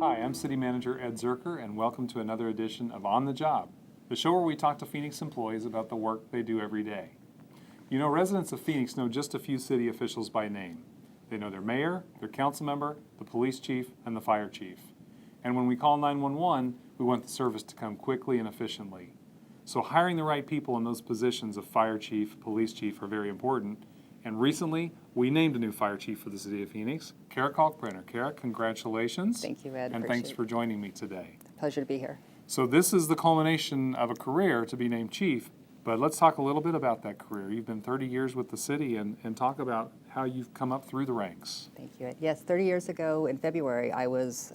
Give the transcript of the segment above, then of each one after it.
Hi, I'm City Manager Ed Zuercher, and welcome to another edition of On the Job, the show where we talk to Phoenix employees about the work they do every day. You know, residents of Phoenix know just a few city officials by name. They know their mayor, their council member, the police chief, and the fire chief. And when we call 911, we want the service to come quickly and efficiently. So hiring the right people in those positions of fire chief, police chief are very important. And recently, we named a new fire chief for the city of Phoenix, Kara Kalkbrenner. Kara, congratulations. Thank you, Ed. And thanks for joining me today. Pleasure to be here. So this is the culmination of a career to be named chief, but let's talk a little bit about that career. You've been 30 years with the city and talk about how you've come up through the ranks. Thank you, Ed. Yes, 30 years ago in February, I was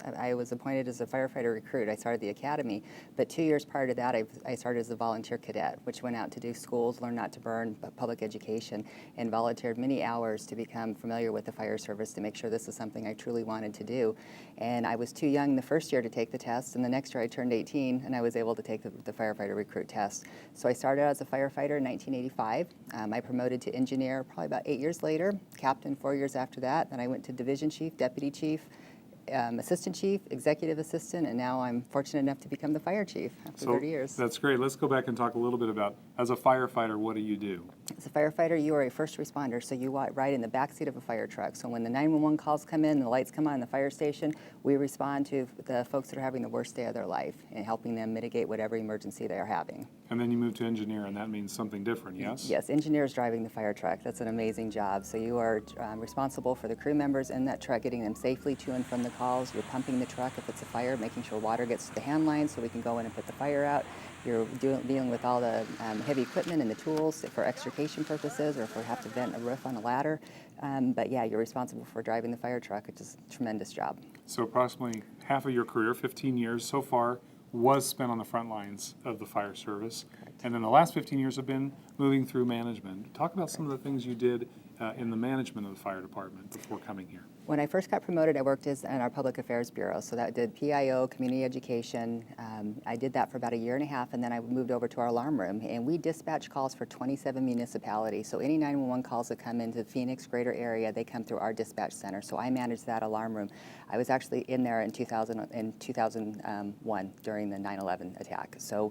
appointed as a firefighter recruit. I started the academy, but 2 years prior to that, I started as a volunteer cadet, which went out to do schools, learn not to burn, public education, and volunteered many hours to become familiar with the fire service to make sure this is something I truly wanted to do. And I was too young the first year to take the test, and the next year I turned 18, and I was able to take the firefighter recruit test. So I started out as a firefighter in 1985. I promoted to engineer probably about 8 years later, captain 4 years after that. Then I went to division chief, deputy chief, assistant chief, executive assistant, and now I'm fortunate enough to become the fire chief after 30 years. That's great. Let's go back and talk a little bit about, as a firefighter, what do you do? As a firefighter, you are a first responder, so you ride in the backseat of a fire truck. So when the 911 calls come in, the lights come on in the fire station, we respond to the folks that are having the worst day of their life and helping them mitigate whatever emergency they are having. And then you move to engineer, and that means something different, yes? Yes, engineers driving the fire truck. That's an amazing job. So you are responsible for the crew members in that truck, getting them safely to and from the calls. You're pumping the truck if it's a fire, making sure water gets to the hand line so we can go in and put the fire out. You're dealing with all the heavy equipment and the tools for extrication purposes, or if we have to vent a roof on a ladder. But yeah, you're responsible for driving the fire truck, which is a tremendous job. So approximately half of your career, 15 years so far, was spent on the front lines of the fire service. Correct. And then the last 15 years have been moving through management. Talk about some of the things you did in the management of the fire department before coming here. When I first got promoted, I worked in our Public Affairs Bureau, so that did PIO, community education. I did that for about a year and a half, and then I moved over to our alarm room, and we dispatch calls for 27 municipalities. So any 911 calls that come into the Phoenix greater area, they come through our dispatch center. So I managed that alarm room. I was actually in there in 2001 during the 9/11 attack. So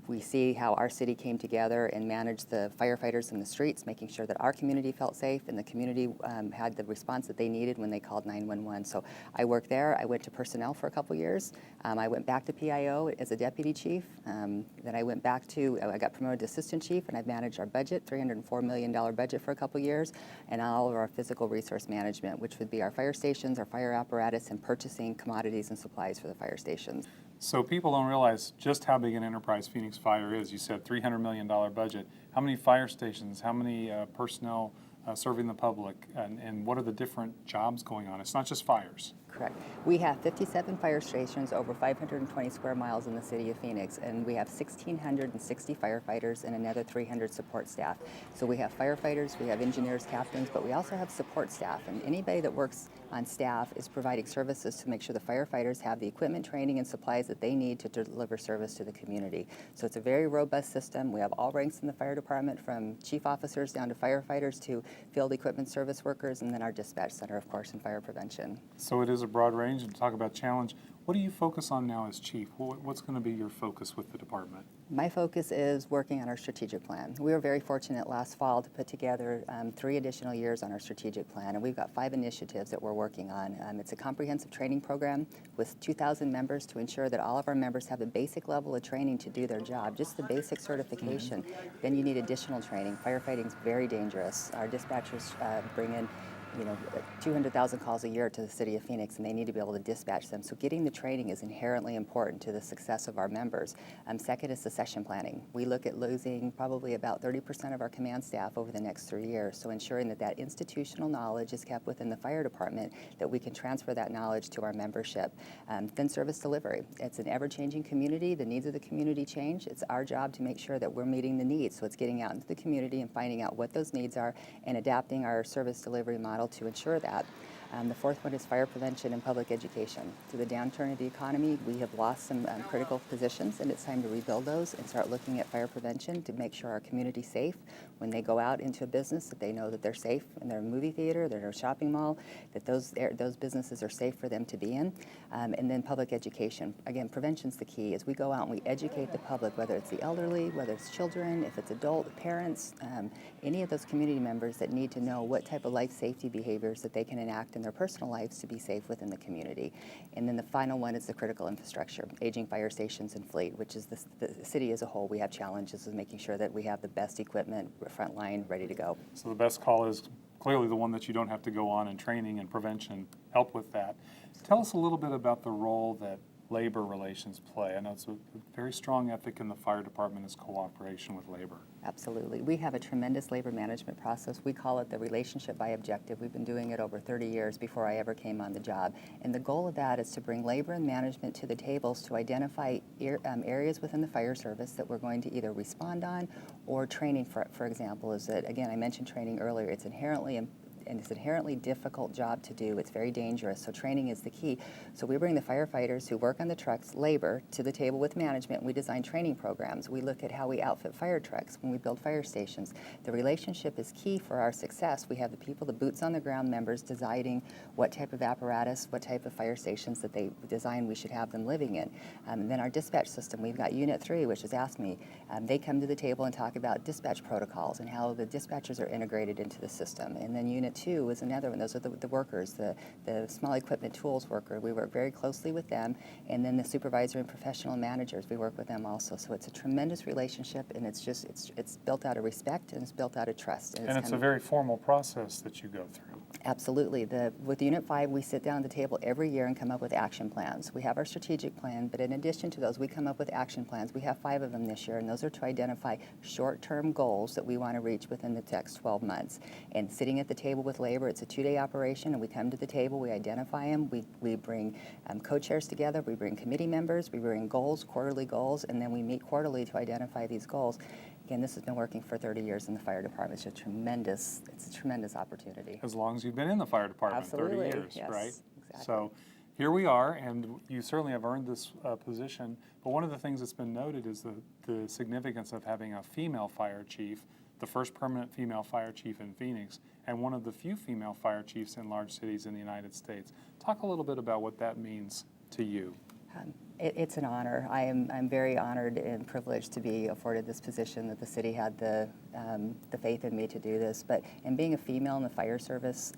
we see how our city came together and managed the firefighters in the streets, making sure that our community felt safe and the community had the response that they needed when they called 911. So I worked there. I went to personnel for a couple years. I went back to PIO as a deputy chief. Then I went back to, I got promoted to assistant chief, and I've managed our budget, $304 million budget for a couple years, and all of our physical resource management, which would be our fire stations, our fire apparatus, and purchasing commodities and supplies for the fire stations. So people don't realize just how big an enterprise Phoenix Fire is. You said $300 million budget. How many fire stations, how many personnel serving the public, and what are the different jobs going on? It's not just fires. Correct. We have 57 fire stations over 520 square miles in the city of Phoenix, and we have 1,660 firefighters and another 300 support staff. So we have firefighters, we have engineers, captains, but we also have support staff, and anybody that works on staff is providing services to make sure the firefighters have the equipment, training, and supplies that they need to deliver service to the community. So it's a very robust system. We have all ranks in the fire department, from chief officers down to firefighters to field equipment service workers, and then our dispatch center, of course, in fire prevention. So it is a broad range. And talk about challenge. What do you focus on now as chief? What's going to be your focus with the department? My focus is working on our strategic plan. We were very fortunate last fall to put together 3 additional years on our strategic plan, and we've got 5 initiatives that we're working on. It's a comprehensive training program with 2,000 members to ensure that all of our members have a basic level of training to do their job, just the basic certification. Then you need additional training. Firefighting is very dangerous. Our dispatchers bring in 200,000 calls a year to the city of Phoenix, and they need to be able to dispatch them. So getting the training is inherently important to the success of our members. Second is succession planning. We look at losing probably about 30% of our command staff over the next 3 years. So ensuring that that institutional knowledge is kept within the fire department, that we can transfer that knowledge to our membership. Then service delivery. It's an ever-changing community. The needs of the community change. It's our job to make sure that we're meeting the needs. So it's getting out into the community and finding out what those needs are and adapting our service delivery model to ensure that. The fourth one is fire prevention and public education. Through the downturn of the economy, we have lost some critical positions, and it's time to rebuild those and start looking at fire prevention to make sure our community's safe when they go out into a business, that they know that they're safe in their movie theater, their shopping mall, that those businesses are safe for them to be in. And then public education. Again, prevention's the key. As we go out and we educate the public, whether it's the elderly, whether it's children, if it's adult parents, any of those community members that need to know what type of life safety behaviors that they can enact in their personal lives to be safe within the community. And then the final one is the critical infrastructure, aging fire stations and fleet, which is the city as a whole. We have challenges with making sure that we have the best equipment, front line, ready to go. So the best call is clearly the one that you don't have to go on, and training and prevention help with that. Tell us a little bit about the role that labor relations play. I know it's a very strong ethic in the fire department is cooperation with labor. Absolutely. We have a tremendous labor management process. We call it the relationship by objective. We've been doing it over 30 years before I ever came on the job. And the goal of that is to bring labor and management to the tables to identify areas within the fire service that we're going to either respond on, or training, for example, is that, again, I mentioned training earlier. It's inherently difficult job to do. It's very dangerous, so training is the key. So we bring the firefighters who work on the trucks, labor, to the table with management. We design training programs. We look at how we outfit fire trucks when we build fire stations. The relationship is key for our success. We have the people, the boots on the ground members, deciding what type of apparatus, what type of fire stations that they design we should have them living in. And then our dispatch system, we've got Unit 3, which is ASME. They come to the table and talk about dispatch protocols and how the dispatchers are integrated into the system. And then Unit 2 is another one. Those are the workers, the small equipment tools worker. We work very closely with them. And then the supervisor and professional managers, we work with them also. So it's a tremendous relationship, and it's built out of respect, and it's built out of trust. And it's a very formal process that you go through. Absolutely. With Unit 5, we sit down at the table every year and come up with action plans. We have our strategic plan, but in addition to those, we come up with action plans. We have 5 of them this year, and those are to identify short-term goals that we want to reach within the next 12 months. And sitting at the table with labor, it's a 2-day operation, and we come to the table, we identify them, we bring co-chairs together, we bring committee members, we bring goals, quarterly goals, and then we meet quarterly to identify these goals. Again, this has been working for 30 years in the fire department. It's a tremendous opportunity. As long as you've been in the fire department, Absolutely. 30 years, Yes, right? exactly. So here we are, and you certainly have earned this position. But one of the things that's been noted is the significance of having a female fire chief, the first permanent female fire chief in Phoenix, and one of the few female fire chiefs in large cities in the United States. Talk a little bit about what that means to you. It's an honor. I'm very honored and privileged to be afforded this position, that the city had the faith in me to do this. But in being a female in the fire service,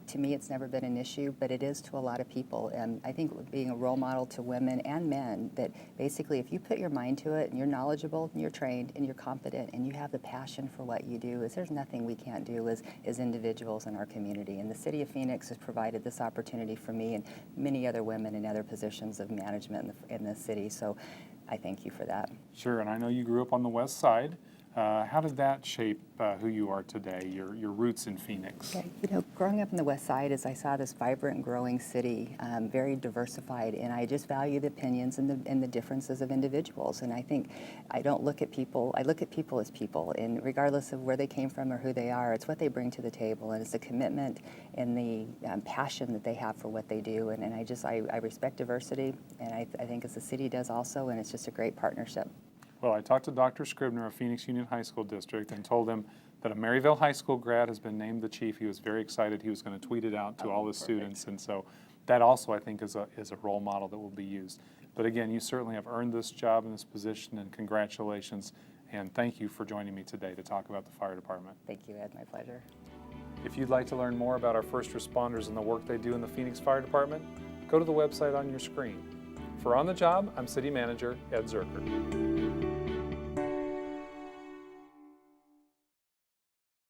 to me, it's never been an issue, but it is to a lot of people. And I think being a role model to women and men, that basically if you put your mind to it and you're knowledgeable and you're trained and you're competent and you have the passion for what you do, there's nothing we can't do as individuals in our community. And the city of Phoenix has provided this opportunity for me and many other women in other positions of management in the city. So I thank you for that. Sure, and I know you grew up on the west side. How did that shape who you are today, your roots in Phoenix? Okay. Growing up in the west side, as I saw this vibrant, growing city, very diversified, and I just value the opinions and the differences of individuals. And I think I look at people as people, and regardless of where they came from or who they are, it's what they bring to the table, and it's the commitment and the passion that they have for what they do. And I respect diversity, and I think as the city does also, and it's just a great partnership. Well, I talked to Dr. Scribner of Phoenix Union High School District and told him that a Maryville High School grad has been named the chief. He was very excited. He was going to tweet it out to all the students, and so that also, I think, is a role model that will be used. But again, you certainly have earned this job and this position, and congratulations, and thank you for joining me today to talk about the fire department. Thank you, Ed. My pleasure. If you'd like to learn more about our first responders and the work they do in the Phoenix Fire Department, go to the website on your screen. For On the Job, I'm City Manager Ed Zuercher.